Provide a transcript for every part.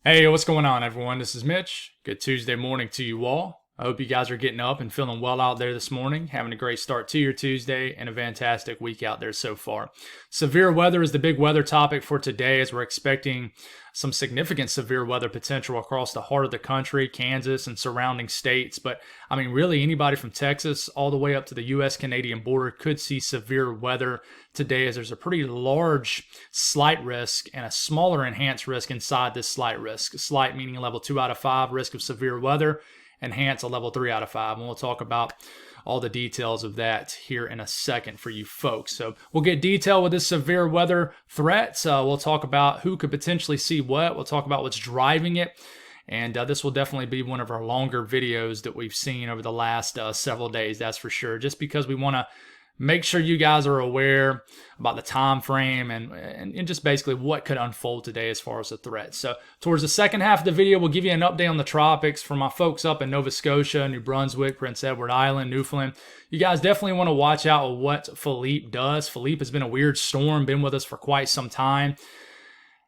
Hey, what's going on, everyone? This is Mitch. Good Tuesday morning to you all. I hope you guys are getting up and feeling well out there this morning, having a great start to your Tuesday, and a fantastic week out there so far. Severe weather is the big weather topic for today, as we're expecting some significant severe weather potential across the heart of the country, Kansas and surrounding states. But I mean, really anybody from Texas all the way up to the U.S.-Canadian border could see severe weather today, as there's a pretty large slight risk and a smaller enhanced risk inside this slight risk. Slight meaning a level 2 out of 5 risk of severe weather. Enhance a level 3 out of 5, and we'll talk about all the details of that here in a second for you folks. So we'll get detail with this severe weather threat. We'll talk about who could potentially see what. We'll talk about what's driving it. And this will definitely be one of our longer videos that we've seen over the last several days, that's for sure, just because we want to make sure you guys are aware about the time frame and just basically what could unfold today as far as the threat. So towards the second half of the video, we'll give you an update on the tropics for my folks up in Nova Scotia, New Brunswick, Prince Edward Island, Newfoundland. You guys definitely want to watch out with what Philippe does. Philippe has been a weird storm, been with us for quite some time,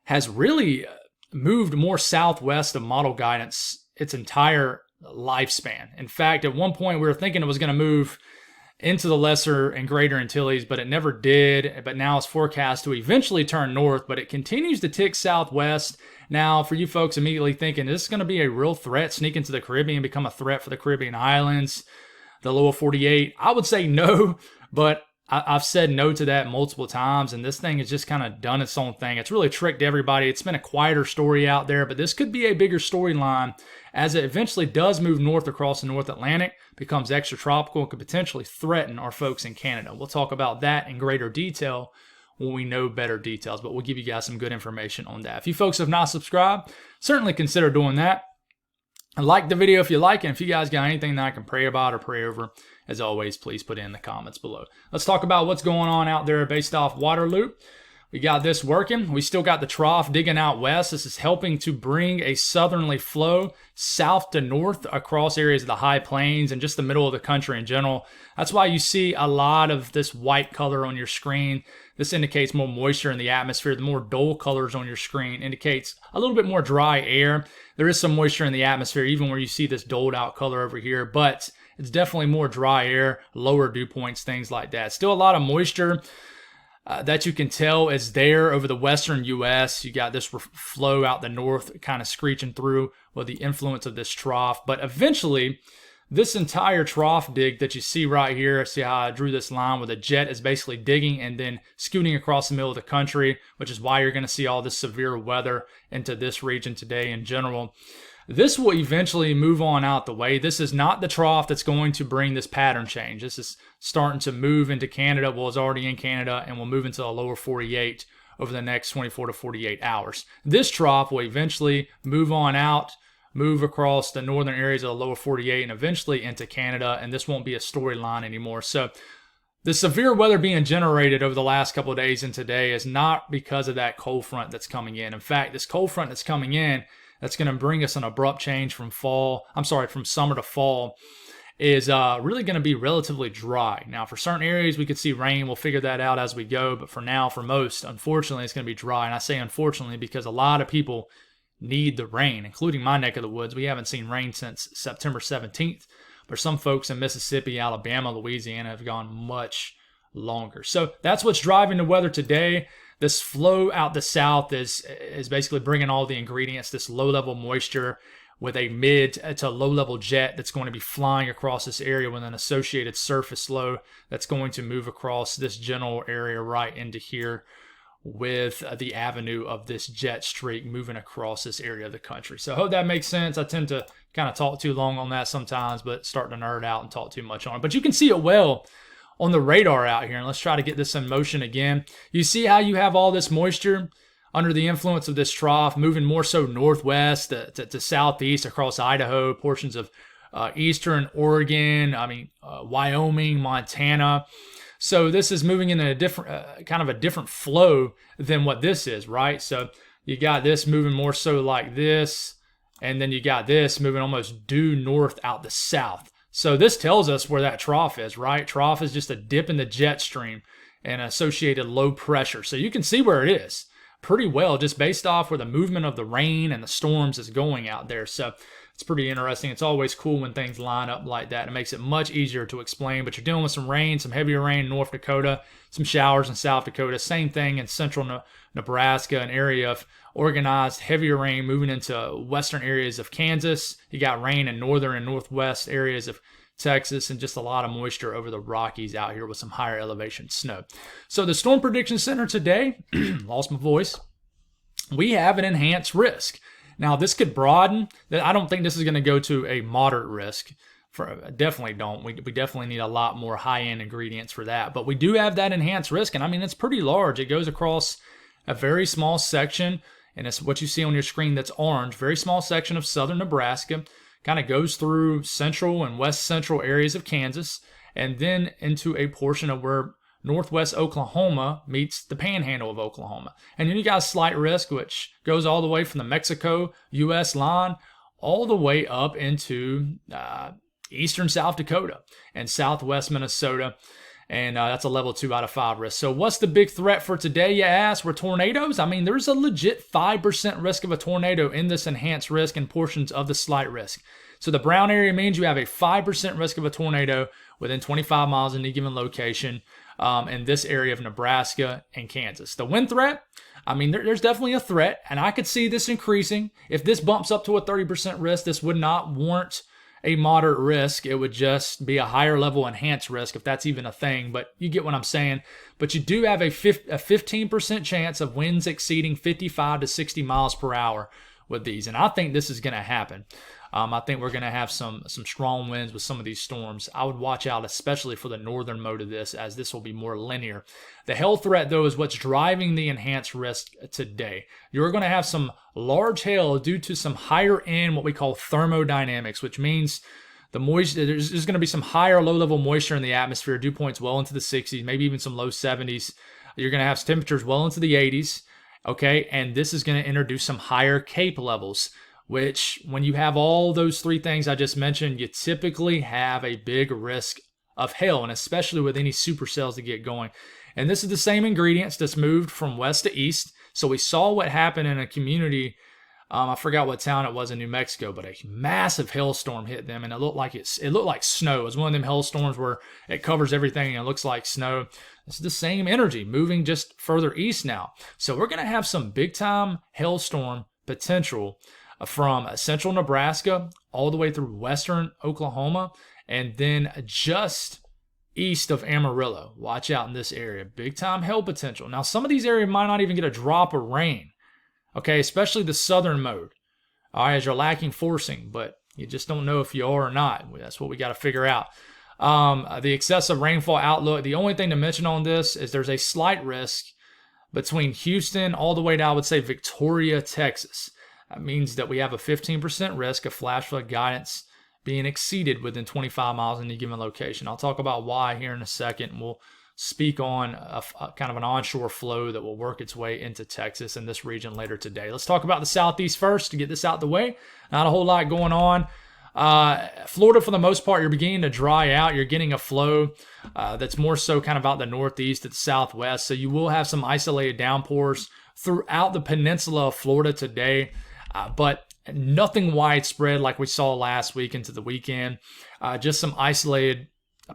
has really moved more southwest of model guidance its entire lifespan. In fact, at one point we were thinking it was going to move into the Lesser and Greater Antilles, but it never did. But now it's forecast to eventually turn north, but it continues to tick southwest. Now, for you folks immediately thinking, is this going to be a real threat, sneak into the Caribbean, become a threat for the Caribbean islands, the lower 48? I would say no, but I've said no to that multiple times, and this thing has just kind of done its own thing. It's really tricked everybody. It's been a quieter story out there, but this could be a bigger storyline as it eventually does move north across the North Atlantic, becomes extratropical, and could potentially threaten our folks in Canada. We'll talk about that in greater detail when we know better details, but we'll give you guys some good information on that. If you folks have not subscribed, certainly consider doing that. And like the video if you like, and if you guys got anything that I can pray about or pray over, as always, please put it in the comments below. Let's talk about what's going on out there based off Waterloo. We got this working. We still got the trough digging out west. This is helping to bring a southerly flow south to north across areas of the high plains and just the middle of the country in general. That's why you see a lot of this white color on your screen. This indicates more moisture in the atmosphere. The more dull colors on your screen indicates a little bit more dry air. There is some moisture in the atmosphere, even where you see this dulled out color over here, but it's definitely more dry air, lower dew points, things like that. Still a lot of moisture that you can tell is there over the western U.S. You got this flow out the north kind of screeching through with the influence of this trough. But eventually, this entire trough dig that you see right here, see how I drew this line where the jet is basically digging and then scooting across the middle of the country, which is why you're going to see all this severe weather into this region today in general. This will eventually move on out the way. This is not the trough that's going to bring this pattern change. This is starting to move into Canada. Well, it's already in Canada and will move into the lower 48 over the next 24 to 48 hours. This trough will eventually move on out, move across the northern areas of the lower 48 and eventually into Canada, and this won't be a storyline anymore. So the severe weather being generated over the last couple of days and today is not because of that cold front that's coming in. In fact, this cold front that's coming in that's going to bring us an abrupt change from from summer to fall is really going to be relatively dry. Now, for certain areas, we could see rain. We'll figure that out as we go. But for now, for most, unfortunately, it's going to be dry. And I say unfortunately because a lot of people need the rain, including my neck of the woods. We haven't seen rain since September 17th. But some folks in Mississippi, Alabama, Louisiana have gone much longer. So that's what's driving the weather today. This flow out the south is basically bringing all the ingredients, this low-level moisture with a mid to low-level jet that's going to be flying across this area with an associated surface low that's going to move across this general area right into here with the avenue of this jet streak moving across this area of the country. So I hope that makes sense. I tend to kind of talk too long on that sometimes, but starting to nerd out and talk too much on it. But you can see it well on the radar out here, and let's try to get this in motion again. You see how you have all this moisture under the influence of this trough moving more so northwest to southeast across Idaho, portions of eastern Oregon, Wyoming, Montana. So this is moving in a different, kind of a different flow than what this is, right? So you got this moving more so like this, and then you got this moving almost due north out the south. So this tells us where that trough is, right? Trough is just a dip in the jet stream and associated low pressure. So you can see where it is. pretty well just based off where the movement of the rain and the storms is going out there. So it's pretty interesting. It's always cool when things line up like that. It makes it much easier to explain, but you're dealing with some rain, some heavier rain in North Dakota, some showers in South Dakota. Same thing in central Nebraska, an area of organized heavier rain moving into western areas of Kansas. You got rain in northern and northwest areas of Texas, and just a lot of moisture over the Rockies out here with some higher elevation snow. So the Storm Prediction Center today, lost my voice, we have an enhanced risk. Now, this could broaden. I don't think this is going to go to a moderate risk. Definitely don't. We definitely need a lot more high-end ingredients for that. But we do have that enhanced risk, and I mean, it's pretty large. It goes across a very small section, and it's what you see on your screen that's orange, very small section of southern Nebraska, kind of goes through central and west central areas of Kansas, and then into a portion of where northwest Oklahoma meets the panhandle of Oklahoma. And then you got a slight risk, which goes all the way from the Mexico-U.S. line all the way up into eastern South Dakota and southwest Minnesota. And that's a level 2 out of 5 risk. So what's the big threat for today, you ask? Were tornadoes? I mean, there's a legit 5% risk of a tornado in this enhanced risk and portions of the slight risk. So the brown area means you have a 5% risk of a tornado within 25 miles in any given location in this area of Nebraska and Kansas. The wind threat, I mean, there's definitely a threat, and I could see this increasing. If this bumps up to a 30% risk, this would not warrant a moderate risk. It would just be a higher level enhanced risk, if that's even a thing, but you get what I'm saying. But you do have a 15% chance of winds exceeding 55 to 60 miles per hour with these, and I think this is going to happen. I think we're going to have some strong winds with some of these storms. I would watch out especially for the northern mode of this, as this will be more linear. The hail threat, though, is what's driving the enhanced risk today. You're going to have some large hail due to some higher end, what we call thermodynamics, which means the moisture, there's going to be some higher low-level moisture in the atmosphere, dew points well into the 60s, maybe even some low 70s. You're going to have temperatures well into the 80s, okay? And this is going to introduce some higher CAPE levels, which when you have all those three things I just mentioned, you typically have a big risk of hail, and especially with any supercells to get going. And this is the same ingredients that's moved from west to east. So we saw what happened in a community, I forgot what town it was in New Mexico, but a massive hailstorm hit them, and it looked like snow. It was one of them hailstorms where it covers everything and it looks like snow. It's the same energy moving just further east now. So we're going to have some big-time hailstorm potential from central Nebraska all the way through western Oklahoma, and then just east of Amarillo. Watch out in this area. Big time hail potential. Now, some of these areas might not even get a drop of rain, okay, especially the southern mode, all right, as you're lacking forcing, but you just don't know if you are or not. That's what we got to figure out. The excessive rainfall outlook, the only thing to mention on this is there's a slight risk between Houston all the way to, I would say, Victoria, Texas. That means that we have a 15% risk of flash flood guidance being exceeded within 25 miles in any given location. I'll talk about why here in a second. We'll speak on a kind of an onshore flow that will work its way into Texas and this region later today. Let's talk about the southeast first to get this out the way. Not a whole lot going on. Florida, for the most part, you're beginning to dry out. You're getting a flow that's more so kind of out the northeast to the southwest. So you will have some isolated downpours throughout the peninsula of Florida today. But nothing widespread like we saw last week into the weekend. Just some isolated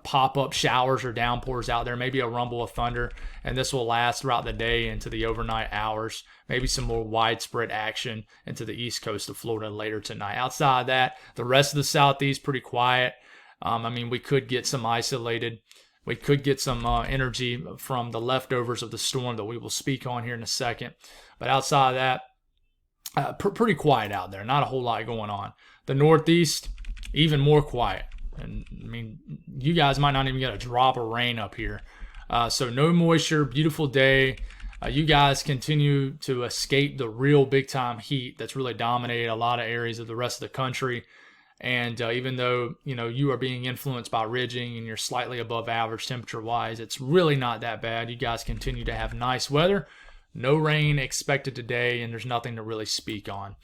pop-up showers or downpours out there, maybe a rumble of thunder, and this will last throughout the day into the overnight hours. Maybe some more widespread action into the east coast of Florida later tonight. Outside of that, the rest of the southeast pretty quiet. I mean, we could get some isolated. We could get some energy from the leftovers of the storm that we will speak on here in a second. But outside of that, pretty quiet out there. Not a whole lot going on. The Northeast, even more quiet. And I mean, you guys might not even get a drop of rain up here. So no moisture, beautiful day. You guys continue to escape the real big-time heat that's really dominated a lot of areas of the rest of the country. And even though, you are being influenced by ridging and you're slightly above average temperature-wise, it's really not that bad. You guys continue to have nice weather. No rain expected today, and there's nothing to really speak on.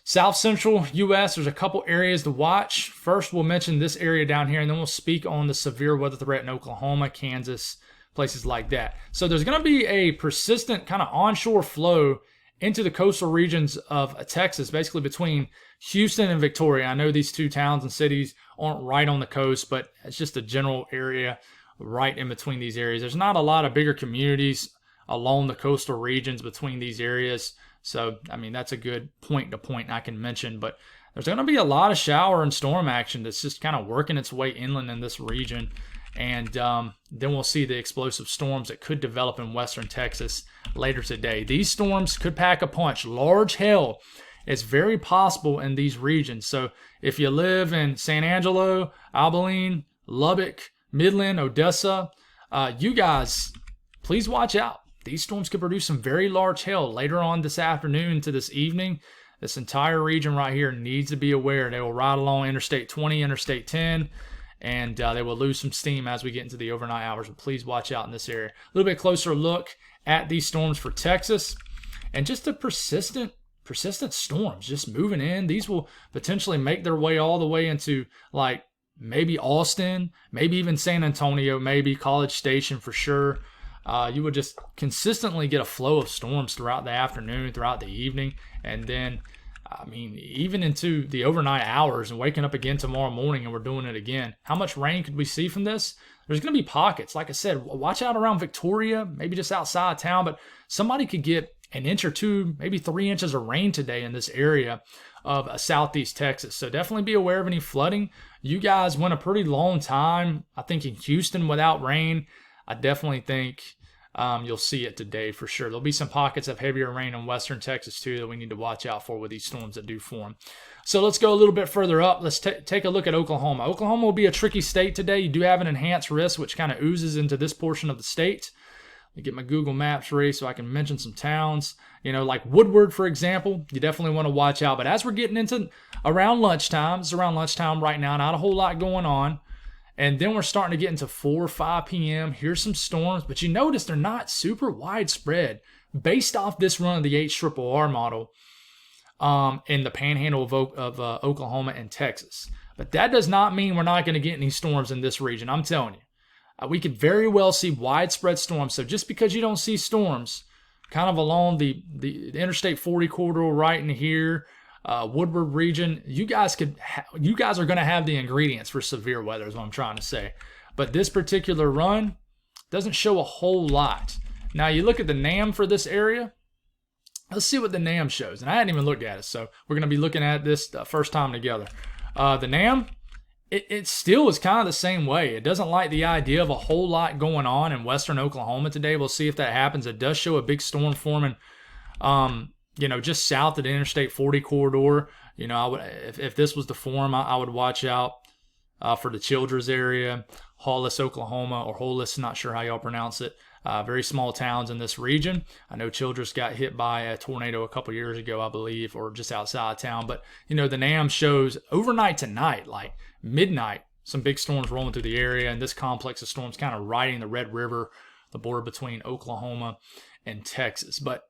South Central U.S., there's a couple areas to watch. First, we'll mention this area down here, and then we'll speak on the severe weather threat in Oklahoma, Kansas, places like that. So there's going to be a persistent kind of onshore flow into the coastal regions of Texas, basically between Houston and Victoria. I know these two towns and cities aren't right on the coast, but it's just a general area right in between these areas. There's not a lot of bigger communities along the coastal regions between these areas. So, I mean, that's a good point to point I can mention, but there's going to be a lot of shower and storm action that's just kind of working its way inland in this region. And then we'll see the explosive storms that could develop in western Texas later today. These storms could pack a punch. Large hail is very possible in these regions. So if you live in San Angelo, Abilene, Lubbock, Midland, Odessa, you guys, please watch out. These storms could produce some very large hail later on this afternoon to this evening. This entire region right here needs to be aware. They will ride along Interstate 20, Interstate 10, and they will lose some steam as we get into the overnight hours. But please watch out in this area. A little bit closer look at these storms for Texas, and just the persistent storms just moving in. These will potentially make their way all the way into like maybe Austin, maybe even San Antonio, maybe College Station for sure. You would just consistently get a flow of storms throughout the afternoon, throughout the evening, and then, I mean, even into the overnight hours and waking up again tomorrow morning and we're doing it again. How much rain could we see from this? There's going to be pockets. Like I said, watch out around Victoria, maybe just outside town, but somebody could get an inch or two, maybe 3 inches of rain today in this area of southeast Texas. So definitely be aware of any flooding. You guys went a pretty long time, I think, in Houston without rain. I definitely think you'll see it today for sure. There'll be some pockets of heavier rain in western Texas too that we need to watch out for with these storms that do form. So let's go a little bit further up. Let's take a look at Oklahoma. Oklahoma will be a tricky state today. You do have an enhanced risk, which kind of oozes into this portion of the state. Let me get my Google Maps ready so I can mention some towns. You know, like Woodward, for example, you definitely want to watch out. But as we're getting into around lunchtime, it's around lunchtime right now, not a whole lot going on. And then we're starting to get into 4 or 5 p.m. Here's some storms, but you notice they're not super widespread based off this run of the HRRR model in the panhandle of Oklahoma and Texas. But that does not mean we're not going to get any storms in this region. I'm telling you, we could very well see widespread storms. So just because you don't see storms kind of along the Interstate 40 corridor right in here, Woodward region, you guys are going to have the ingredients for severe weather is what I'm trying to say. But this particular run doesn't show a whole lot. Now you look at the NAM for this area. Let's see what the NAM shows. And I hadn't even looked at it, so we're going to be looking at this the first time together. The NAM, it still is kind of the same way. It doesn't like the idea of a whole lot going on in western Oklahoma today. We'll see if that happens. It does show a big storm forming just south of the Interstate 40 corridor. You know, I would, if this was the form, I would watch out for the Childress area, Hollis, Oklahoma, or Hollis, not sure how y'all pronounce it. Very small towns in this region. I know Childress got hit by a tornado a couple years ago, I believe, or just outside town. But, you know, the NAM shows overnight tonight, like midnight, some big storms rolling through the area. And this complex of storms kind of riding the Red River, the border between Oklahoma and Texas. But,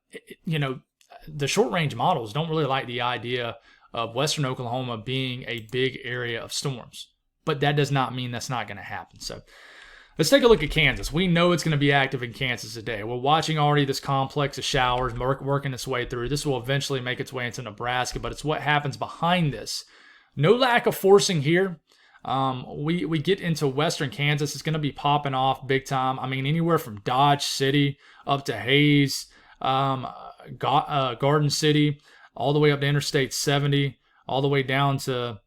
the short-range models don't really like the idea of western Oklahoma being a big area of storms. But that does not mean that's not going to happen. So let's take a look at Kansas. We know it's going to be active in Kansas today. We're watching already this complex of showers working its way through. This will eventually make its way into Nebraska, but it's what happens behind this. No lack of forcing here. We get into western Kansas. It's going to be popping off big time. I mean, anywhere from Dodge City up to Hays, Garden City, all the way up to Interstate 70, all the way down to,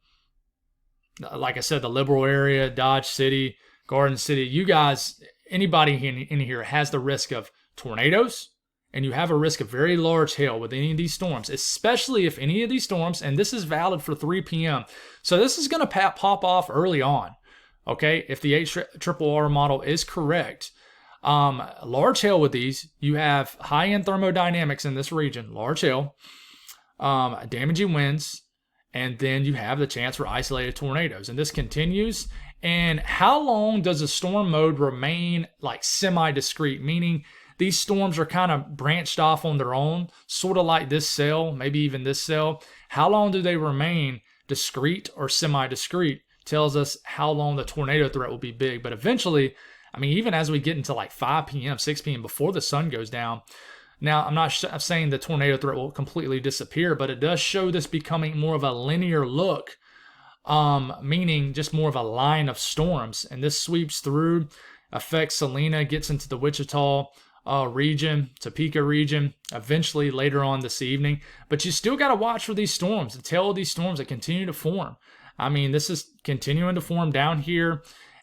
like I said, the Liberal area, Dodge City, Garden City. You guys, anybody in here has the risk of tornadoes, and you have a risk of very large hail with any of these storms, especially if any of these storms, and this is valid for 3 p.m. So this is going to pop off early on, okay? If the HRRR model is correct. Large hail with these, you have high-end thermodynamics in this region, large hail, damaging winds, and then you have the chance for isolated tornadoes. And this continues. And how long does a storm mode remain like semi-discrete, meaning these storms are kind of branched off on their own, sort of like this cell, maybe even this cell. How long do they remain discrete or semi-discrete tells us how long the tornado threat will be big. But eventually, I mean, even as we get into like 5 p.m., 6 p.m., before the sun goes down. Now, I'm not saying the tornado threat will completely disappear, but it does show this becoming more of a linear look, meaning just more of a line of storms. And this sweeps through, affects Salina, gets into the Wichita region, Topeka region, eventually later on this evening. But you still got to watch for these storms, the tail of these storms that continue to form. I mean, this is continuing to form down here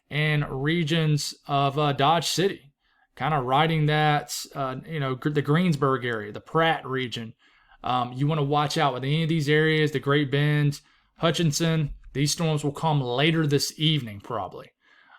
in regions of Dodge City, kind of riding that, the Greensburg area, the Pratt region. You want to watch out with any of these areas, the Great Bend, Hutchinson. These storms will come later this evening, probably.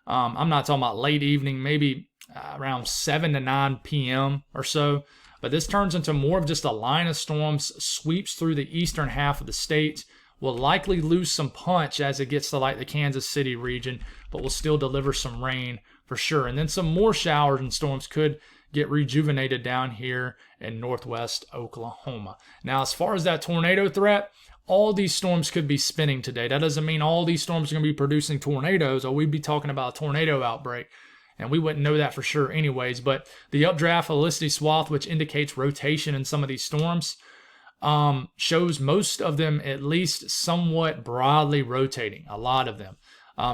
I'm not talking about late evening, maybe around 7 to 9 p.m. or so. But this turns into more of just a line of storms, sweeps through the eastern half of the state, will likely lose some punch as it gets to like the Kansas City region, but will still deliver some rain for sure. And then some more showers and storms could get rejuvenated down here in northwest Oklahoma. Now, as far as that tornado threat, all these storms could be spinning today. That doesn't mean all these storms are going to be producing tornadoes, or we'd be talking about a tornado outbreak. And we wouldn't know that for sure anyways. But the updraft helicity swath, which indicates rotation in some of these storms, shows most of them at least somewhat broadly rotating, a lot of them.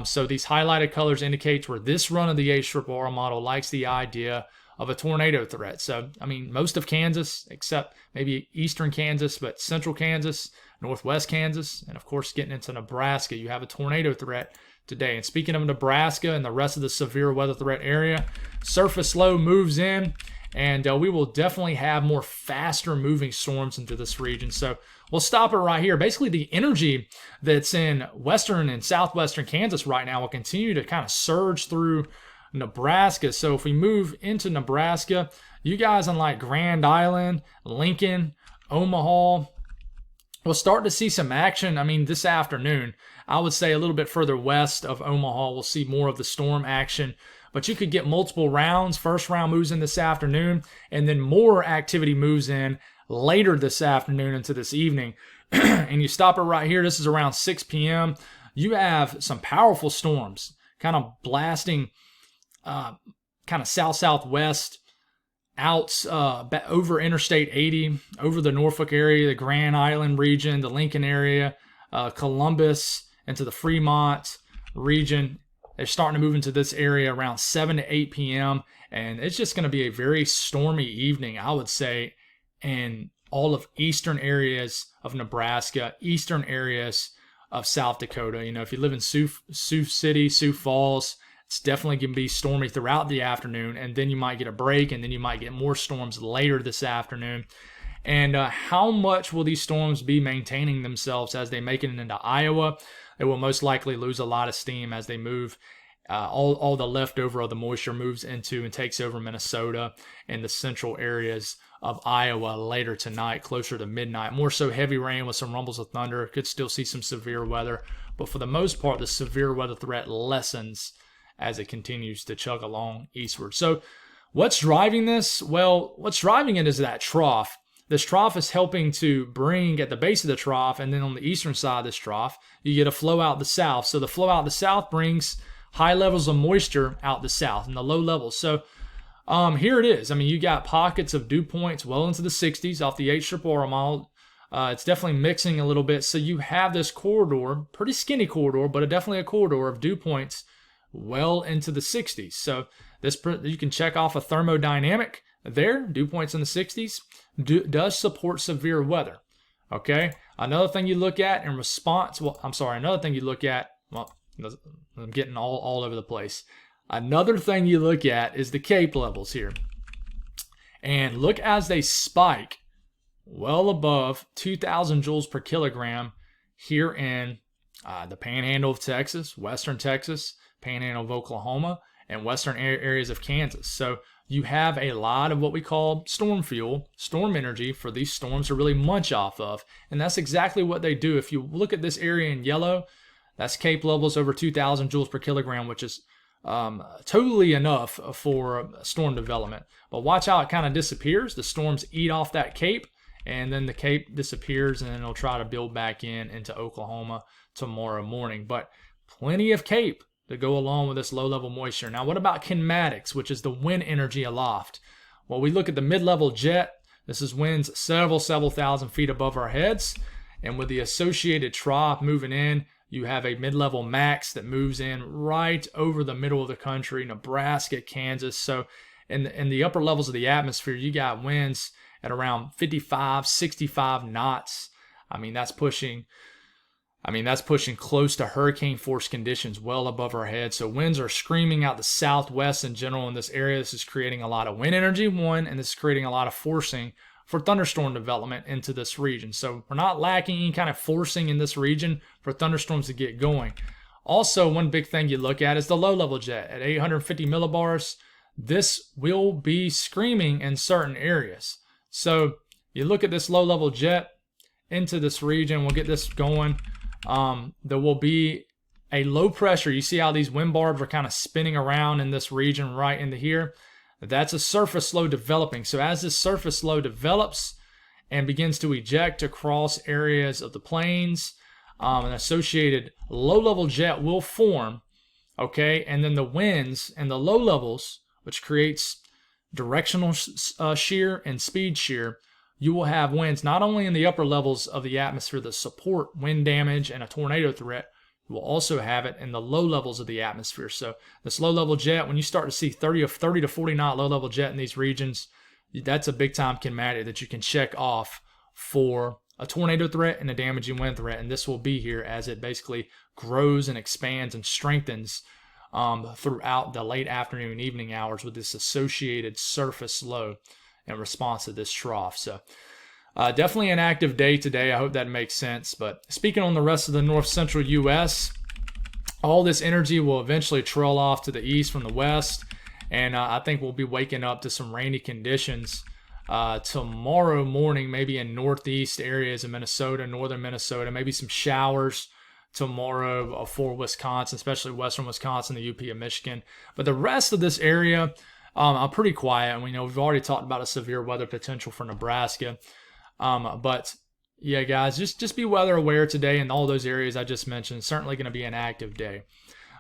So these highlighted colors indicates where this run of the HRR model likes the idea of a tornado threat. So, I mean, most of Kansas, except maybe eastern Kansas, but central Kansas, northwest Kansas, and of course getting into Nebraska, you have a tornado threat today. And speaking of Nebraska and the rest of the severe weather threat area, surface low moves in, and we will definitely have more faster moving storms into this region. So we'll stop it right here. Basically, the energy that's in western and southwestern Kansas right now will continue to kind of surge through Nebraska. So if we move into Nebraska, you guys on like Grand Island, Lincoln, Omaha, we'll start to see some action. I mean, this afternoon, I would say a little bit further west of Omaha, we'll see more of the storm action. But you could get multiple rounds. First round moves in this afternoon, and then more activity moves in later this afternoon into this evening. And you stop it right here. This is around 6 p.m. You have some powerful storms kind of blasting kind of south-southwest out over Interstate 80, over the Norfolk area, the Grand Island region, the Lincoln area, Columbus, into the Fremont region. They're starting to move into this area around 7 to 8 p.m. And it's just going to be a very stormy evening, I would say, in all of eastern areas of Nebraska, eastern areas of South Dakota. You know, if you live in Sioux City, Sioux Falls, it's definitely going to be stormy throughout the afternoon. And then you might get a break, and then you might get more storms later this afternoon. And how much will these storms be maintaining themselves as they make it into Iowa? They will most likely lose a lot of steam as they move. All the leftover of the moisture moves into and takes over Minnesota and the central areas of Iowa later tonight, closer to midnight. More so heavy rain with some rumbles of thunder. Could still see some severe weather. But for the most part, the severe weather threat lessens as it continues to chug along eastward. So what's driving this? Well, what's driving it is that trough. This trough is helping to bring at the base of the trough, and then on the eastern side of this trough, you get a flow out the south. So the flow out the south brings high levels of moisture out the south and the low levels. So here it is. I mean, you got pockets of dew points well into the 60s off the HRR model. It's definitely mixing a little bit. So you have this corridor, pretty skinny corridor, but definitely a corridor of dew points well into the 60s. So this, you can check off a thermodynamic there. Dew points in the 60s does support severe weather. Okay. Another thing you look at in response, another thing you look at, I'm getting all over the place. Another thing you look at is the CAPE levels here. And look as they spike well above 2,000 joules per kilogram here in the panhandle of Texas, western Texas, panhandle of Oklahoma, and western areas of Kansas. So you have a lot of what we call storm fuel, storm energy for these storms to really munch off of. And that's exactly what they do. If you look at this area in yellow, that's CAPE levels over 2,000 joules per kilogram, which is totally enough for storm development. But watch how it kind of disappears. The storms eat off that CAPE, and then the CAPE disappears, and then it'll try to build back into Oklahoma tomorrow morning. But plenty of CAPE to go along with this low-level moisture. Now, what about kinematics, which is the wind energy aloft? Well, we look at the mid-level jet. This is winds several thousand feet above our heads. And with the associated trough moving in, you have a mid-level max that moves in right over the middle of the country, Nebraska, Kansas. So in the upper levels of the atmosphere, you got winds at around 55, 65 knots. I mean, that's pushing close to hurricane force conditions well above our heads. So winds are screaming out the southwest in general in this area. This is creating a lot of wind energy, and this is creating a lot of forcing for thunderstorm development into this region. So we're not lacking any kind of forcing in this region for thunderstorms to get going. Also, one big thing you look at is the low-level jet at 850 millibars. This will be screaming in certain areas. So you look at this low-level jet into this region. We'll get this going. There will be a low pressure. You see how these wind barbs are kind of spinning around in this region right into here? That's a surface low developing. So as this surface low develops and begins to eject across areas of the plains, an associated low-level jet will form, okay? And then the winds and the low levels, which creates directional shear and speed shear, you will have winds not only in the upper levels of the atmosphere that support wind damage and a tornado threat, you will also have it in the low levels of the atmosphere. So this low-level jet, when you start to see 30 to 40 knot low-level jet in these regions, that's a big-time kinematic that you can check off for a tornado threat and a damaging wind threat. And this will be here as it basically grows and expands and strengthens throughout the late afternoon and evening hours with this associated surface low in response to this trough. So definitely an active day today. I hope that makes sense. But speaking on the rest of the north central U.S., all this energy will eventually trail off to the east from the west. And I think we'll be waking up to some rainy conditions tomorrow morning, maybe in northeast areas of Minnesota, northern Minnesota, maybe some showers tomorrow for Wisconsin, especially western Wisconsin, the UP of Michigan. But the rest of this area, I'm pretty quiet. We know we've already talked about a severe weather potential for Nebraska. But yeah, guys, just be weather aware today in all those areas I just mentioned. Certainly going to be an active day.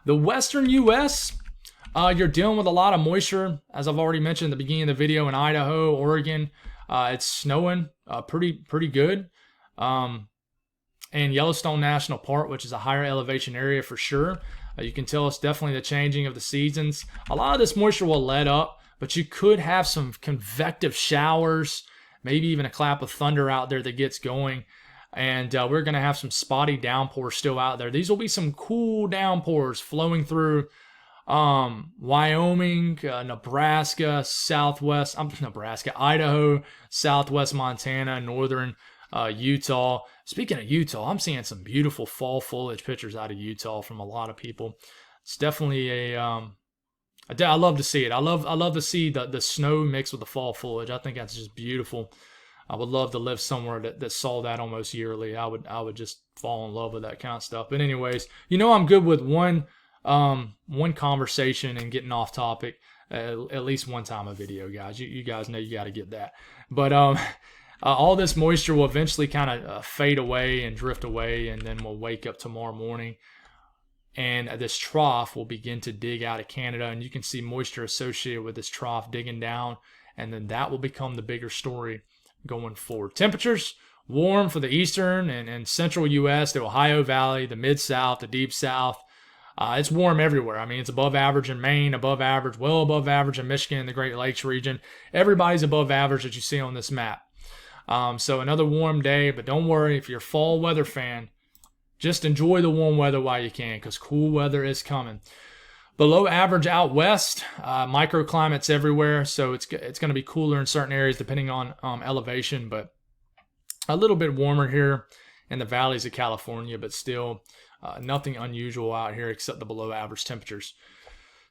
The western U.S., you're dealing with a lot of moisture, as I've already mentioned at the beginning of the video, in Idaho, Oregon. It's snowing pretty good. And Yellowstone National Park, which is a higher elevation area for sure. You can tell it's definitely the changing of the seasons. A lot of this moisture will let up, but you could have some convective showers, maybe even a clap of thunder out there that gets going. And we're going to have some spotty downpours still out there. These will be some cool downpours flowing through Wyoming, Nebraska, Idaho, southwest Montana, northern Utah. Speaking of Utah, I'm seeing some beautiful fall foliage pictures out of Utah from a lot of people. It's definitely I love to see it. I love to see the snow mixed with the fall foliage. I think that's just beautiful. I would love to live somewhere that saw that almost yearly. I would just fall in love with that kind of stuff. But anyways, I'm good with one conversation and getting off topic at least one time a video, guys. You guys know you got to get that. But all this moisture will eventually kind of fade away and drift away, and then we'll wake up tomorrow morning, and this trough will begin to dig out of Canada, and you can see moisture associated with this trough digging down, and then that will become the bigger story going forward. Temperatures warm for the eastern and central U.S., the Ohio Valley, the Mid-South, the Deep South. It's warm everywhere. I mean, it's above average in Maine, above average, well above average in Michigan, the Great Lakes region. Everybody's above average that you see on this map. So another warm day, but don't worry, if you're a fall weather fan, just enjoy the warm weather while you can, because cool weather is coming. Below average out west, microclimates everywhere, so it's going to be cooler in certain areas depending on elevation, but a little bit warmer here in the valleys of California, but still nothing unusual out here except the below average temperatures.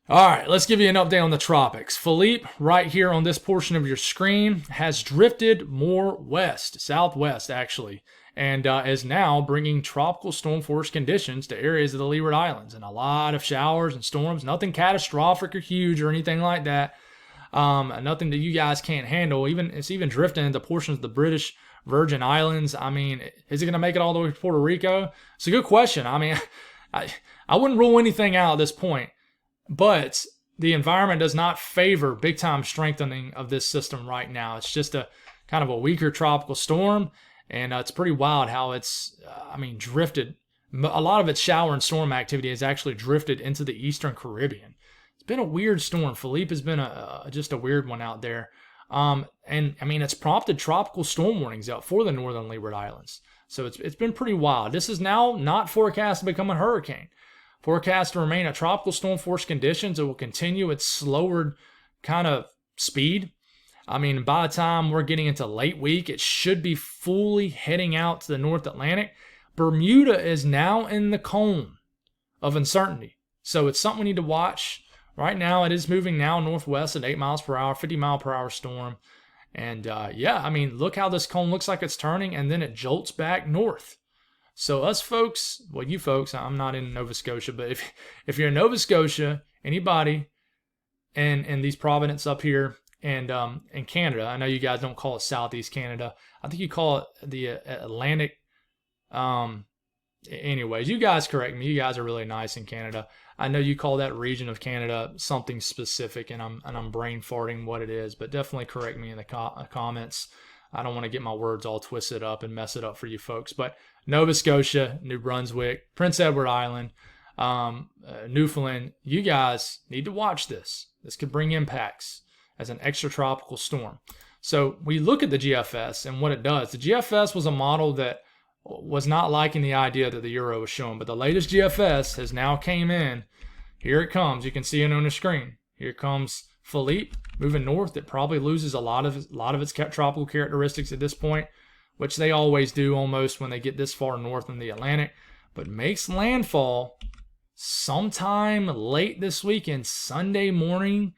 All right, let's give you an update on the tropics. Philippe, right here on this portion of your screen, has drifted more west, southwest actually, and is now bringing tropical storm force conditions to areas of the Leeward Islands, and a lot of showers and storms. Nothing catastrophic or huge or anything like that. Nothing that you guys can't handle. It's even drifting into portions of the British Virgin Islands. I mean, is it going to make it all the way to Puerto Rico? It's a good question. I mean, I wouldn't rule anything out at this point, but the environment does not favor big time strengthening of this system right now. It's just a kind of a weaker tropical storm, and it's pretty wild how it's, drifted. A lot of its shower and storm activity has actually drifted into the eastern Caribbean. It's been a weird storm. Philippe has been just a weird one out there. It's prompted tropical storm warnings out for the northern Leeward Islands. So it's been pretty wild. This is now not forecast to become a hurricane. Forecast to remain a tropical storm force conditions. It will continue its slower kind of speed. By the time we're getting into late week, it should be fully heading out to the North Atlantic. Bermuda is now in the cone of uncertainty. So it's something we need to watch. Right now, it is moving now northwest at 8 miles per hour, 50 mile per hour storm. And look how this cone looks like it's turning, and then it jolts back north. So us folks, well, you folks, I'm not in Nova Scotia, but if you're in Nova Scotia, anybody in these provinces up here and in Canada, I know you guys don't call it Southeast Canada. I think you call it the Atlantic. Anyways, you guys correct me. You guys are really nice in Canada. I know you call that region of Canada something specific, and I'm brain farting what it is, but definitely correct me in the comments. I don't want to get my words all twisted up and mess it up for you folks. But Nova Scotia, New Brunswick, Prince Edward Island, Newfoundland, you guys need to watch this. This could bring impacts as an extratropical storm. So we look at the GFS and what it does. The GFS was a model that was not liking the idea that the Euro was showing, but the latest GFS has now came in. Here it comes. You can see it on the screen. Here comes Philippe moving north. It probably loses a lot of its tropical characteristics at this point, which they always do almost when they get this far north in the Atlantic, but makes landfall sometime late this weekend, Sunday morning,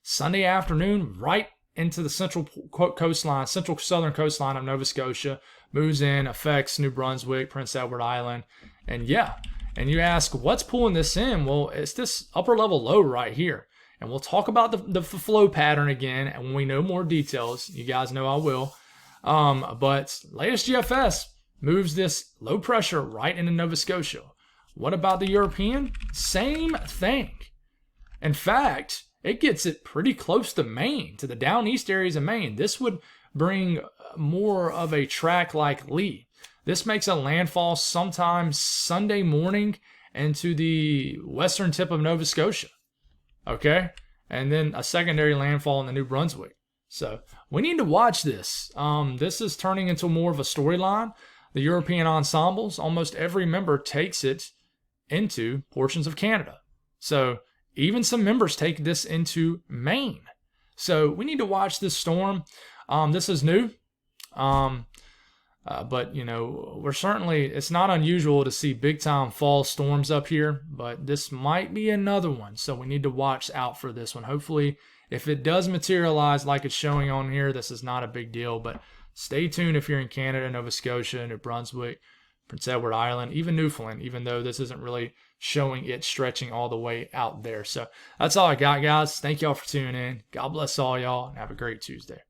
Sunday afternoon, right into the central coastline, central southern coastline of Nova Scotia, moves in, affects New Brunswick, Prince Edward Island, and you ask, what's pulling this in? Well, it's this upper level low right here. And we'll talk about the flow pattern again, and when we know more details, you guys know I will. But latest GFS moves this low pressure right into Nova Scotia. What about the European? Same thing. In fact, it gets it pretty close to Maine, to the down east areas of Maine. This would bring more of a track like Lee. This makes a landfall sometime Sunday morning into the western tip of Nova Scotia. Okay? And then a secondary landfall in the New Brunswick. So we need to watch this. This is turning into more of a storyline. The European ensembles, almost every member takes it into portions of Canada. So even some members take this into Maine. So we need to watch this storm. This is new. But, it's not unusual to see big time fall storms up here, but this might be another one. So we need to watch out for this one. Hopefully, if it does materialize like it's showing on here, this is not a big deal, but stay tuned if you're in Canada, Nova Scotia, New Brunswick, Prince Edward Island, even Newfoundland, even though this isn't really showing it stretching all the way out there. So that's all I got, guys. Thank y'all for tuning in. God bless all y'all, and have a great Tuesday.